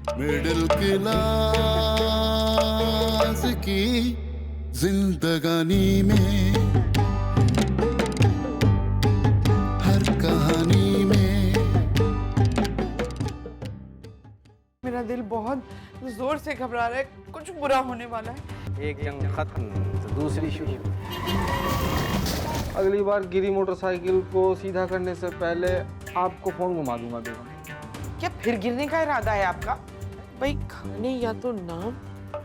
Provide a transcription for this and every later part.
Middle class की जिंदगानी में, हर कहानी में। मेरा दिल बहुत जोर से घबरा रहा है, कुछ बुरा होने वाला है। एक जंग खत्म तो दूसरी शुरू। अगली बार गिरी मोटरसाइकिल को सीधा करने से पहले आपको फोन घुमा दूंगा बेगम। क्या फिर गिरने का इरादा है आपका? भाई खाने या तो नाम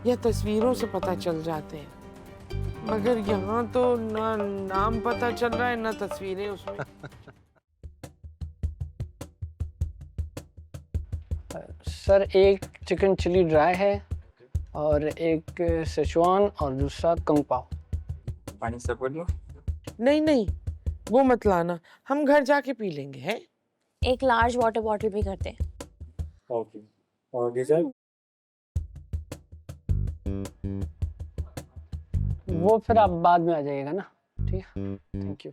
या तस्वीरों से पता चल जाते हैं, मगर यहाँ तो ना नाम पता चल रहा है ना तस्वीरें उसमें। सर एक चिकन चिली ड्राई है और एक सेचुआन और दूसरा कंग पाव। पानी से बोल लो। नहीं नहीं, वो मत लाना, हम घर जाके पी लेंगे। हैं? एक लार्ज वाटर बॉटल भी कर दे। ओके। और डीजल? वो फिर आप बाद में आ जाइएगा ना, ठीक है? Thank you.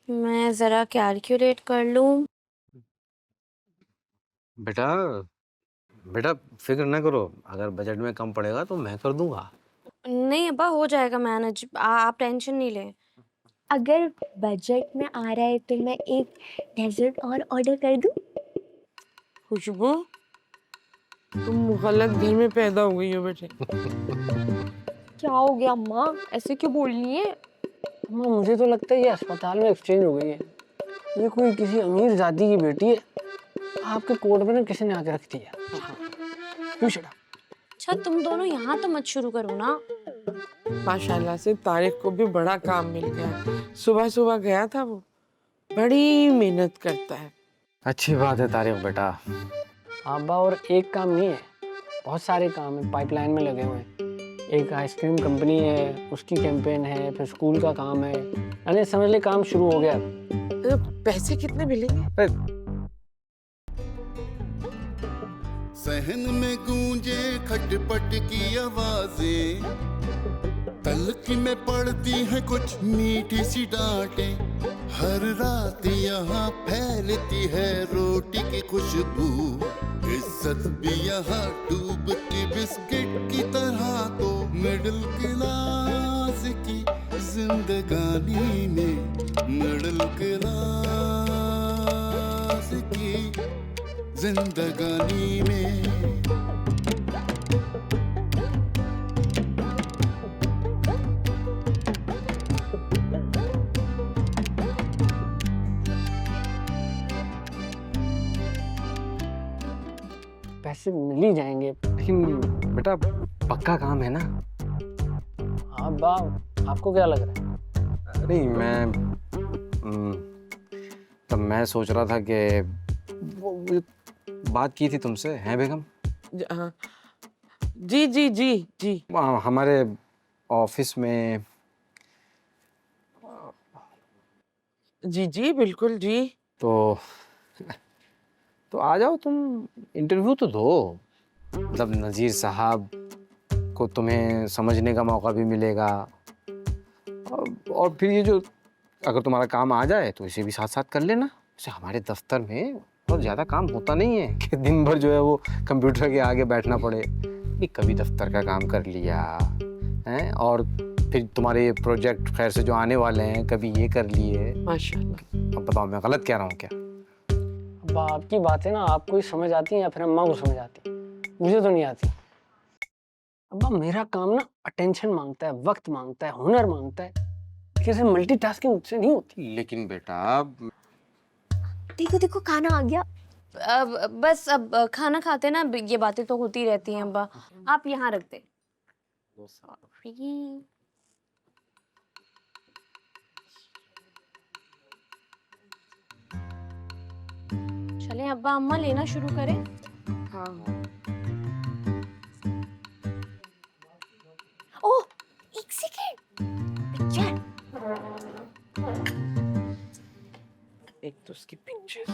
मैं जरा कैलकुलेट कर लूं। बेटा बेटा फिक्र ना करो, अगर बजट में कम पड़ेगा तो मैं कर दूंगा। नहीं अब्बा, हो जाएगा मैनेज, आप टेंशन नहीं लें। अगर बजट में आ रहा है तो मैं एक डेजर्ट और ऑर्डर कर दूं। खुशबू, तुम गलत घर में पैदा हो गई हो बेटे। क्या हो गया अम्मा, ऐसे क्यों बोल रही है? अम्मा मुझे तो लगता है ये अस्पताल में एक्सचेंज हो गई है। ये कोई किसी अमीर जाति की बेटी है, आपके कोर्ट में ना किसी ने आके रख दिया। अच्छा तुम दोनों यहाँ तो मत शुरू करो ना। माशाल्लाह से तारिक को भी बड़ा काम मिल गया। सुबह सुबह गया था वो, बड़ी मेहनत करता है। अच्छी बात है तारिक बेटा। अब्बा और एक काम नहीं है, बहुत सारे काम है पाइपलाइन में लगे हुए हैं। एक आइसक्रीम कंपनी है, उसकी कैंपेन है, फिर स्कूल का काम है, यानी समझ ले काम शुरू हो गया। पैसे कितने मिलेंगे? सहन में गूंजे खटपट की आवाजें, तलखी में पड़ती है कुछ मीठी सी डांटें। हर रात यहाँ फैलती है रोटी की खुशबू, इज्जत भी यहाँ डूबती बिस्किट की तरह। तो मिडिल क्लास की जिंदगानी में, मिडिल क्लास की जिंदगानी में। पैसे मिल ही जाएंगे। लेकिन बेटा पक्का काम है ना? अब्बा आपको क्या लग रहा है? नहीं मैं सोच रहा था कि वो बात की थी तुमसे, हैं बेगम? हाँ। जी जी जी जी। हमारे ऑफिस में। जी जी बिल्कुल जी। तो आ जाओ, तुम इंटरव्यू तो दो। मतलब नज़ीर साहब को तुम्हें समझने का मौका भी मिलेगा, और फिर ये जो अगर तुम्हारा काम आ जाए तो इसे भी साथ साथ कर लेना। जैसे हमारे दफ्तर में बहुत ज़्यादा काम होता नहीं है कि दिन भर जो है वो कंप्यूटर के आगे बैठना पड़े। कभी दफ्तर का काम कर लिया है, और फिर तुम्हारे प्रोजेक्ट खैर से जो आने वाले हैं कभी ये कर लिए। माशाल्लाह। अब बताओ मैं गलत कह रहा हूँ क्या? अब्बा आपकी बातें ना आपको ही समझ आती हैं या फिर अम्मा को समझ आती है, मुझे तो नहीं आती। अब्बा मेरा काम ना अटेंशन मांगता है, वक्त मांगता है, हुनर मांगता है, किसी मल्टीटास्किंग मुझसे नहीं होती। लेकिन बेटा देखो देखो खाना आ गया। बस अब खाना खाते ना, ये बातें तो होती रहती हैं अब्बा, आप यहाँ रख दे। चलें अब्बा अम्मा लेना शुरू करें। हाँ। ओह एक सेकेंड, पिक्चर। एक तो उसकी पिक्चर्स।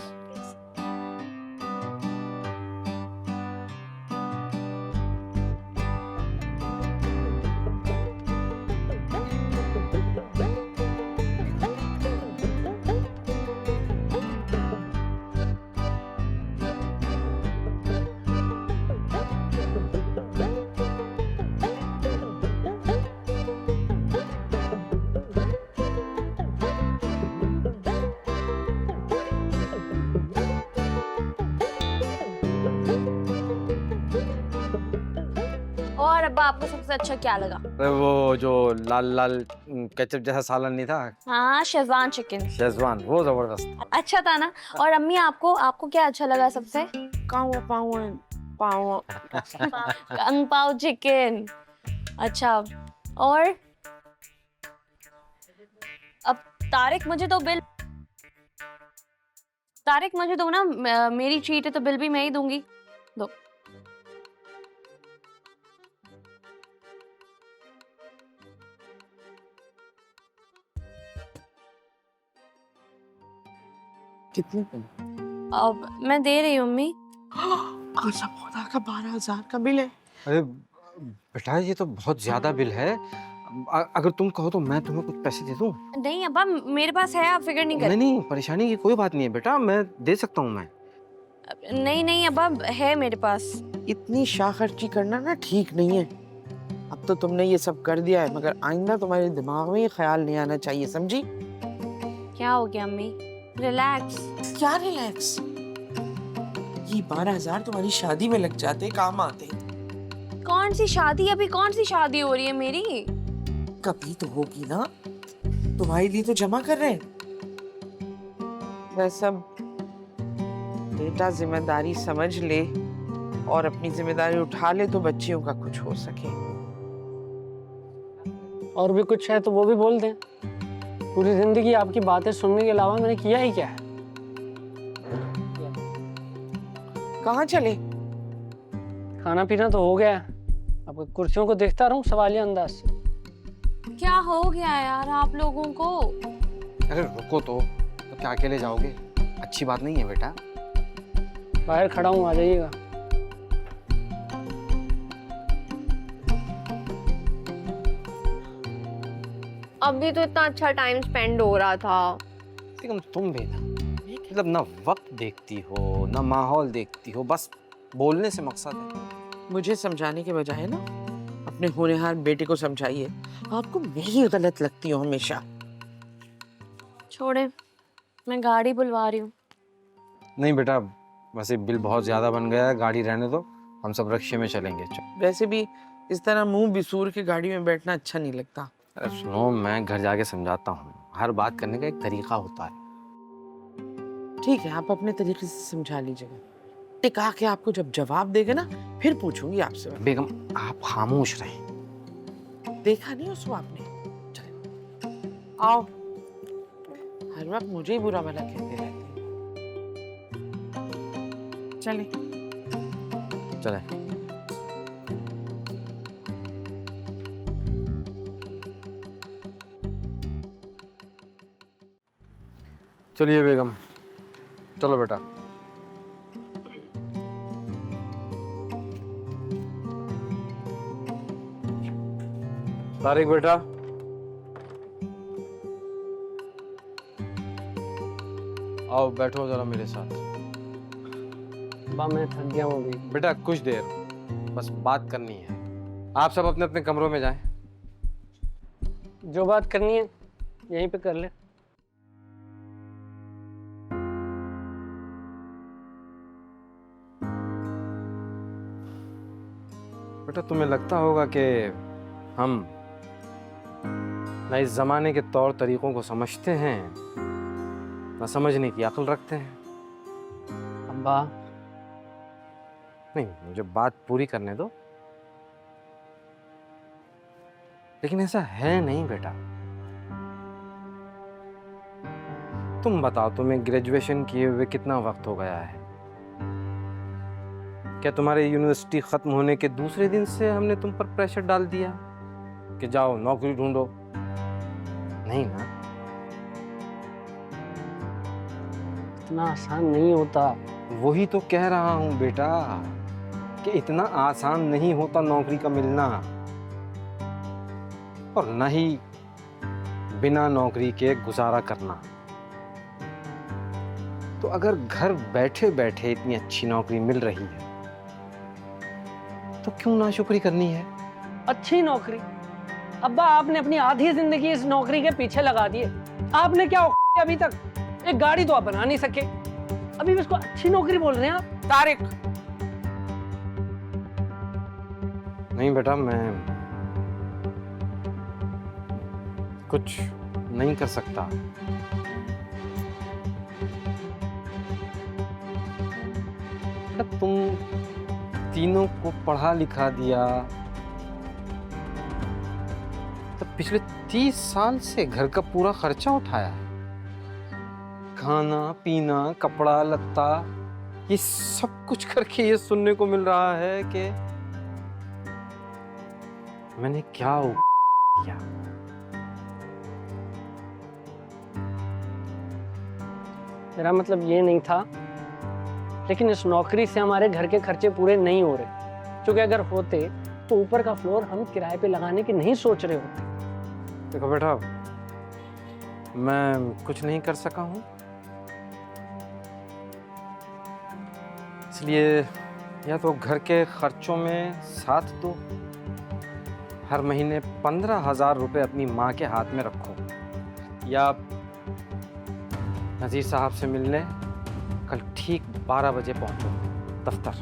अब्बा आपको सबसे अच्छा क्या लगा? अरे वो जो लाल लाल केचप जैसा सालन नहीं था, हाँ, शेजवान चिकन। शेजवान, वो जबरदस्त। अच्छा था ना? और अम्मी आपको आपको क्या अच्छा लगा सबसे? काऊ पाऊ पाऊ कंग पाव चिकन। अच्छा, और अब तारिक मुझे दो ना, मेरी ट्रीट है तो बिल भी मैं ही दूंगी। दो। कितने अब मैं दे रही हूँ अम्मी। कसम खुदा का 12,000 का बिल है। अरे बेटा ये तो बहुत ज्यादा बिल है। अगर तुम कहो तो मैं तुम्हें कुछ पैसे दे दूं। नहीं अब्बा, मेरे पास है, आप फिक्र नहीं करें। नहीं, परेशानी की कोई बात नहीं है बेटा, मैं दे सकता हूँ मैं। नहीं अब्बा, है मेरे पास। इतनी शाह खर्ची करना ना ठीक नहीं है। अब तो तुमने ये सब कर दिया है, मगर आइंदा तुम्हारे दिमाग में ये ख्याल नहीं आना चाहिए, समझी? क्या हो गया अम्मी? रिलैक्स। क्या रिलैक्स? ये 12,000 तुम्हारी शादी में लग जाते, काम आते। कौन सी शादी? अभी कौन सी शादी हो रही है मेरी? कभी तो होगी ना, तुम्हारे लिए तो जमा कर रहे हैं। वह सब बेटा जिम्मेदारी समझ ले और अपनी जिम्मेदारी उठा ले तो बच्चियों का कुछ हो सके। और भी कुछ है तो वो भी बोल दें। पूरी जिंदगी आपकी बातें सुनने के अलावा मैंने किया ही क्या है? कहाँ चले? खाना पीना तो हो गया है, अब कुर्सियों को देखता रहूं सवालिया अंदाज से। क्या हो गया यार आप लोगों को? अरे रुको तो क्या अकेले जाओगे? अच्छी बात नहीं है बेटा। बाहर खड़ा हूँ, आ जाइएगा। अभी तो इतना अच्छा टाइम स्पेंड हो रहा था। लेकिन तुम भी ना, मतलब ना वक्त देखती हो ना माहौल देखती हो, बस बोलने से मकसद है। मुझे समझाने के बजाय ना अपने होनहार बेटे को समझाइए। आपको मैं ही गलत लगती हूँ हमेशा। छोड़े, मैं गाड़ी बुलवा रही हूँ। नहीं बेटा, वैसे बिल बहुत ज्यादा बन गया है, गाड़ी रहने दो, हम सब रिक्शे में चलेंगे। वैसे भी इस तरह मुंह बिसूर के गाड़ी में बैठना अच्छा नहीं लगता। अरे सुनो, मैं घर जाके समझाता हूँ, हर बात करने का एक तरीका होता है। ठीक है, आप अपने तरीके से समझा लीजिएगा। टिका के आपको जब जवाब देगा ना, फिर पूछूंगी आपसे। बेगम आप खामोश रहें। देखा नहीं उसको आपने? चले आओ, हर वक्त मुझे ही बुरा भला कहते रहते हैं। चले चले। चलिए बेगम, चलो बेटा। तारिक बेटा, आओ बैठो जरा मेरे साथ। बा मैं थक गया हूँ अभी। बेटा कुछ देर, बस बात करनी है। आप सब अपने अपने कमरों में जाएं। जो बात करनी है यहीं पे कर ले। बेटा तुम्हें लगता होगा कि हम ना इस जमाने के तौर तरीकों को समझते हैं, ना समझने की अक्ल रखते हैं। अब्बा नहीं, मुझे बात पूरी करने दो। लेकिन ऐसा है नहीं बेटा। तुम बताओ, तुम्हें ग्रेजुएशन किए हुए कितना वक्त हो गया है? क्या तुम्हारे यूनिवर्सिटी खत्म होने के दूसरे दिन से हमने तुम पर प्रेशर डाल दिया कि जाओ नौकरी ढूंढो? नहीं ना। इतना आसान नहीं होता। वही तो कह रहा हूं बेटा कि इतना आसान नहीं होता नौकरी का मिलना, और न ही बिना नौकरी के गुजारा करना। तो अगर घर बैठे बैठे इतनी अच्छी नौकरी मिल रही है तो क्यों नाशुक्री करनी है? अच्छी नौकरी? अब्बा आपने अपनी आधी जिंदगी इस नौकरी के पीछे लगा दी है। आपने क्या अभी तक एक गाड़ी तो आप बना नहीं सके, अभी भी इसको अच्छी नौकरी बोल रहे हैं आप? तारिक, नहीं बेटा, मैं कुछ नहीं कर सकता। बेटा तुम तीनों को पढ़ा लिखा दिया, तो पिछले 30 साल से घर का पूरा खर्चा उठाया है। खाना पीना कपड़ा लत्ता ये सब कुछ करके ये सुनने को मिल रहा है कि मैंने क्या किया। मेरा मतलब ये नहीं था, लेकिन इस नौकरी से हमारे घर के खर्चे पूरे नहीं हो रहे, क्योंकि अगर होते तो ऊपर का फ्लोर हम किराए पे लगाने की नहीं सोच रहे होते। देखो बेटा, मैं कुछ नहीं कर सका हूं, इसलिए या तो घर के खर्चों में साथ दो, हर महीने 15,000 रुपए अपनी माँ के हाथ में रखो, या नज़ीर साहब से मिलने कल ठीक 12 बजे पहुंचो दफ्तर।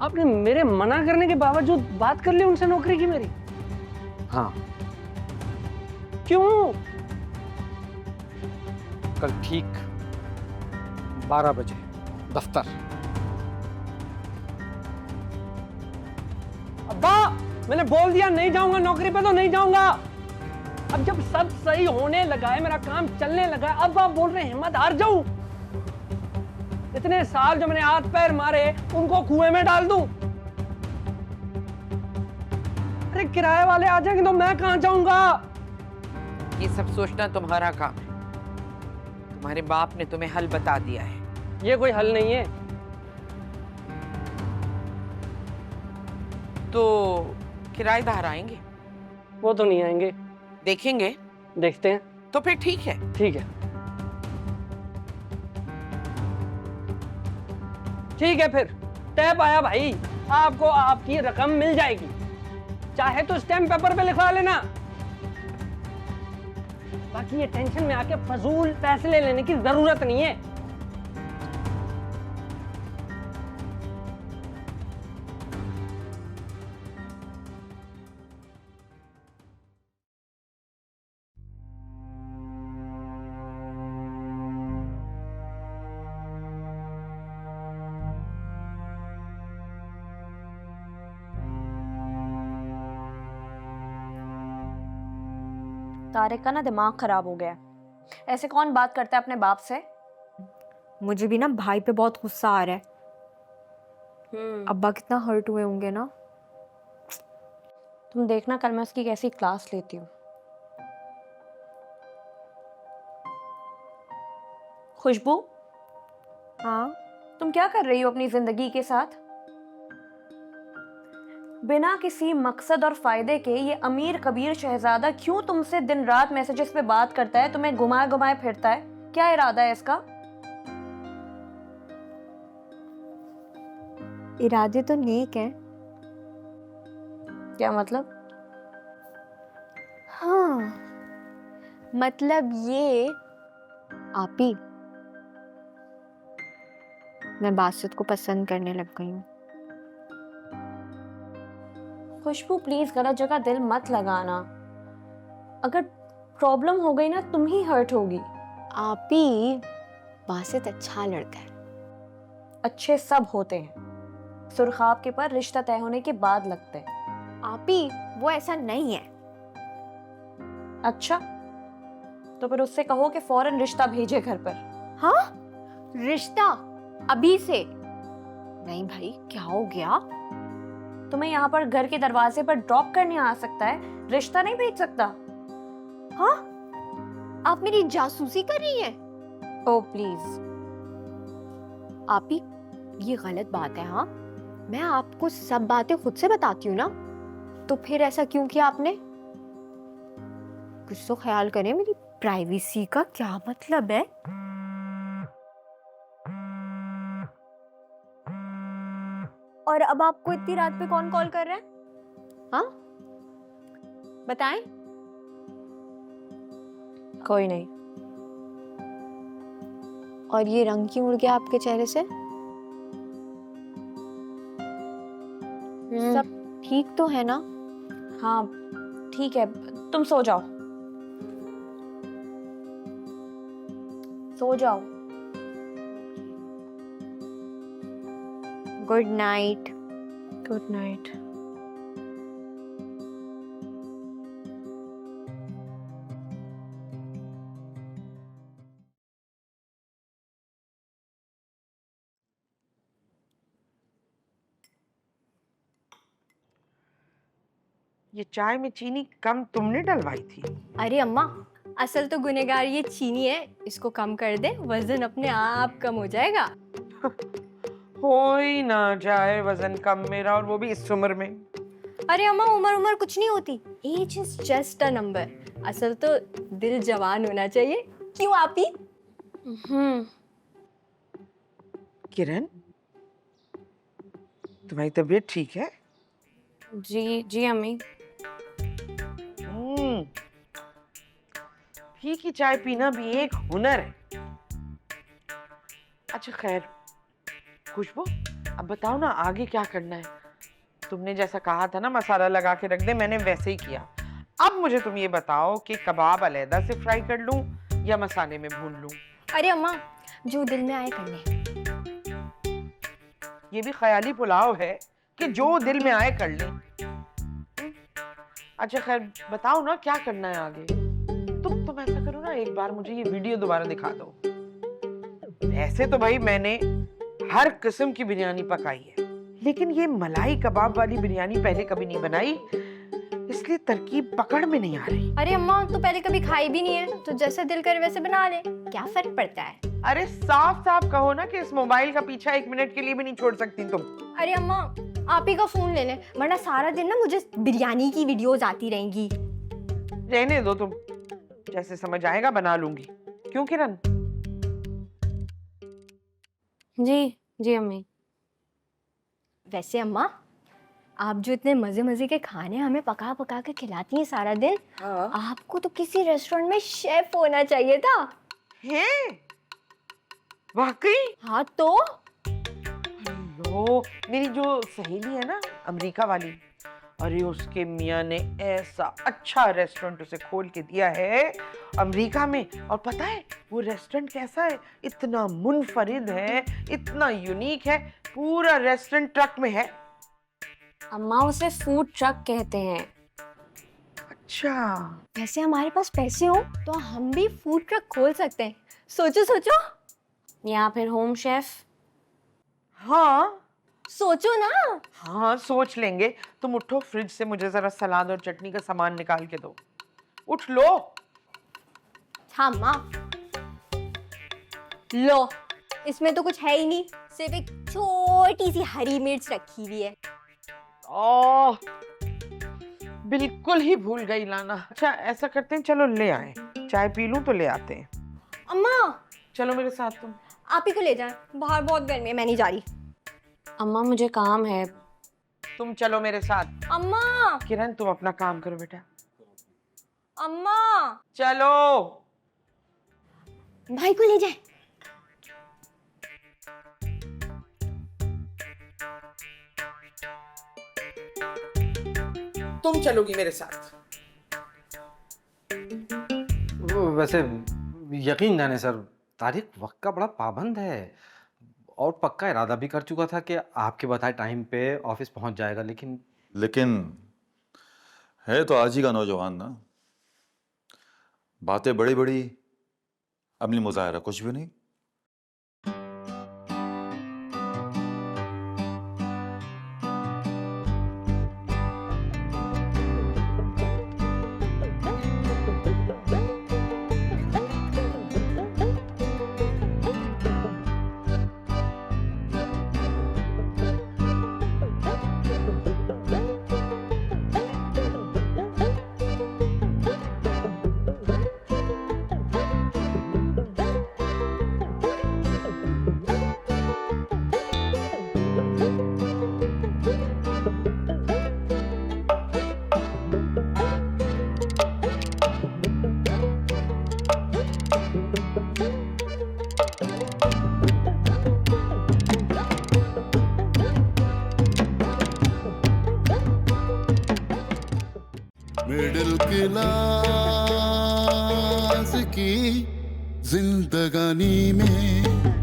आपने मेरे मना करने के बावजूद बात कर ली उनसे नौकरी की मेरी? हाँ, क्यों? कल ठीक 12 बजे दफ्तर। अब्बा, मैंने बोल दिया नहीं जाऊंगा नौकरी पे, तो नहीं जाऊंगा। अब जब सब सही होने लगा है, मेरा काम चलने लगा है, अब आप बोल रहे हैं हिम्मत हार जाऊं? इतने साल जो मैंने हाथ पैर मारे उनको कुएं में डाल दूं? अरे किराए वाले आ जाएंगे तो मैं कहां जाऊंगा? ये सब सोचना तुम्हारा काम है। तुम्हारे बाप ने तुम्हें हल बता दिया है। ये कोई हल नहीं है। तो किराएदार आएंगे? वो तो नहीं आएंगे। देखेंगे? देखते हैं। तो फिर ठीक है। ठीक है, ठीक है, फिर टैप आया भाई, आपको आपकी रकम मिल जाएगी, चाहे तो स्टैम्प पेपर पे लिखवा लेना। बाकी ये टेंशन में आके फजूल फैसले लेने की जरूरत नहीं है। तारिक का ना दिमाग खराब हो गया। ऐसे कौन बात करता है अपने बाप से? मुझे भी ना भाई पे बहुत गुस्सा आ रहा है। अब्बा कितना हर्ट हुए होंगे ना। तुम देखना कल मैं उसकी कैसी क्लास लेती हूँ। खुशबू, हाँ, तुम क्या कर रही हो अपनी जिंदगी के साथ? बिना किसी मकसद और फायदे के ये अमीर कबीर शहजादा क्यों तुमसे दिन रात मैसेजेस पे बात करता है, तुम्हें घुमाए घुमाए फिरता है? क्या इरादा है इसका? इरादे तो नेक हैं। क्या मतलब? हाँ, मतलब ये आप ही, मैं बासित को पसंद करने लग गई हूँ। खुशबू प्लीज गलत जगह दिल मत लगाना। अगर प्रॉब्लम हो गई ना तुम ही हर्ट होगी। आप ही, बासित अच्छा लड़का है। अच्छे सब होते हैं, सुरखाब के पर रिश्ता तय होने के बाद लगते हैं। आप ही, वो ऐसा नहीं है। अच्छा, तो फिर उससे कहो कि फौरन रिश्ता भेजे घर पर। हाँ, रिश्ता अभी से? नहीं भाई, क्या हो गया? तुम्हें यहाँ पर घर के दरवाजे पर ड्रॉप करने आ सकता है, रिश्ता नहीं भेज सकता। हाँ, आप मेरी जासूसी कर रही हैं? ओ प्लीज। आप ही, ये गलत बात है। हाँ, मैं आपको सब बातें खुद से बताती हूँ ना, तो फिर ऐसा क्यों किया आपने? कुछ तो ख्याल करें, मेरी प्राइवेसी का क्या मतलब है? और अब आपको इतनी रात पे कौन कॉल कर रहा है? हाँ, बताएं। कोई नहीं। और ये रंग क्यों उड़ गया आपके चेहरे से? सब ठीक तो है ना? हाँ ठीक है, तुम सो जाओ, सो जाओ। Good night. Good night. ये चाय में चीनी कम तुमने डलवाई थी। अरे अम्मा, असल तो गुनहगार ये चीनी है, इसको कम कर दे, वजन अपने आप कम हो जाएगा। हो ही ना जाए वजन कम मेरा, और वो भी इस उम्र में। अरे अम्मा, उम्र कुछ नहीं होती, age is just a number. असल तो दिल जवान होना चाहिए, क्यों आपी? किरण, तुम्हारी तबीयत ठीक है? जी जी अम्मी। घी की चाय पीना भी एक हुनर है। अच्छा खैर, खुशबू अब बताओ ना आगे क्या करना है। तुमने जैसा कहा था ना मसाला लगा के रख दे, मैंने वैसे ही किया। अब मुझे तुम ये बताओ कि कबाब अलहदा से फ्राई कर लूं या मसाले में भून लूं? अरे अम्मा, जो दिल में आए कर ले। ये भी ख्याली पुलाव है कि जो दिल में आए कर ले। अच्छा खैर बताओ ना क्या करना है आगे। तुम ऐसा करो ना, एक बार मुझे ये वीडियो दोबारा दिखा दो। ऐसे तो भाई मैंने हर किस्म की बिरयानी पकाई है, लेकिन ये मलाई कबाब वाली बिरयानी पहले कभी नहीं बनाई, इसलिए तरकीब पकड़ में नहीं आ रही। अरे अम्मा, तो पहले कभी खाई भी नहीं है, तो जैसे दिल करे वैसे बना ले, क्या फर्क पड़ता है? अरे साफ साफ कहो ना कि इस मोबाइल का पीछा 1 मिनट के लिए भी नहीं छोड़ सकती तुम। अरे अम्मा, आप ही का फोन ले ले, वरना सारा दिन ना मुझे बिरयानी की वीडियोस आती रहेंगी। रहने दो तुम, जैसे समझ आएगा बना लूंगी। क्यों किरण? जी जी अम्मी। वैसे अम्मा, आप जो इतने मजे मजे के खाने हमें पका पका के खिलाती हैं सारा दिन, आपको तो किसी रेस्टोरेंट में शेफ होना चाहिए था। हैं? वाकई? हाँ तो लो, मेरी जो सहेली है ना अमेरिका वाली, अरे उसके मियाँ ने ऐसा अच्छा रेस्टोरेंट उसे खोल के दिया है अमेरिका में। और पता है वो रेस्टोरेंट कैसा है? इतना मुनफरिद है, इतना यूनिक है, पूरा रेस्टोरेंट ट्रक में है। अम्मा उसे फूड ट्रक कहते हैं। अच्छा, वैसे हमारे पास पैसे हो तो हम भी फूड ट्रक खोल सकते हैं। सोचो सोचो। या फिर होम शेफ। हाँ सोचो ना। हाँ सोच लेंगे। तुम उठो, फ्रिज से मुझे जरा सलाद और चटनी का सामान निकाल के दो। उठ लो। हाँ माँ, लो, इसमें तो कुछ है ही नहीं, सिर्फ एक छोटी सी हरी मिर्च रखी हुई है। ओह, बिल्कुल ही भूल गई लाना। अच्छा ऐसा करते हैं, चलो ले आए, चाय पी लूं तो ले आते हैं। अम्मा, चलो मेरे साथ तुम। आप ही को ले जाएं, बाहर बहुत गर्मी है, मैं नहीं जा रही। अम्मा मुझे काम है। तुम चलो मेरे साथ। अम्मा। किरण तुम अपना काम करो बेटा। अम्मा। चलो। भाई को ले जाए। तुम चलोगी मेरे साथ। वैसे यकीन जाने सर, तारिक वक्त का बड़ा पाबंद है और पक्का इरादा भी कर चुका था कि आपके बताए टाइम पे ऑफिस पहुंच जाएगा, लेकिन है तो आज ही का नौजवान ना। बातें बड़ी बड़ी, अमली मुजाहरा कुछ भी नहीं। मिडिल क्लास की जिंदगानी में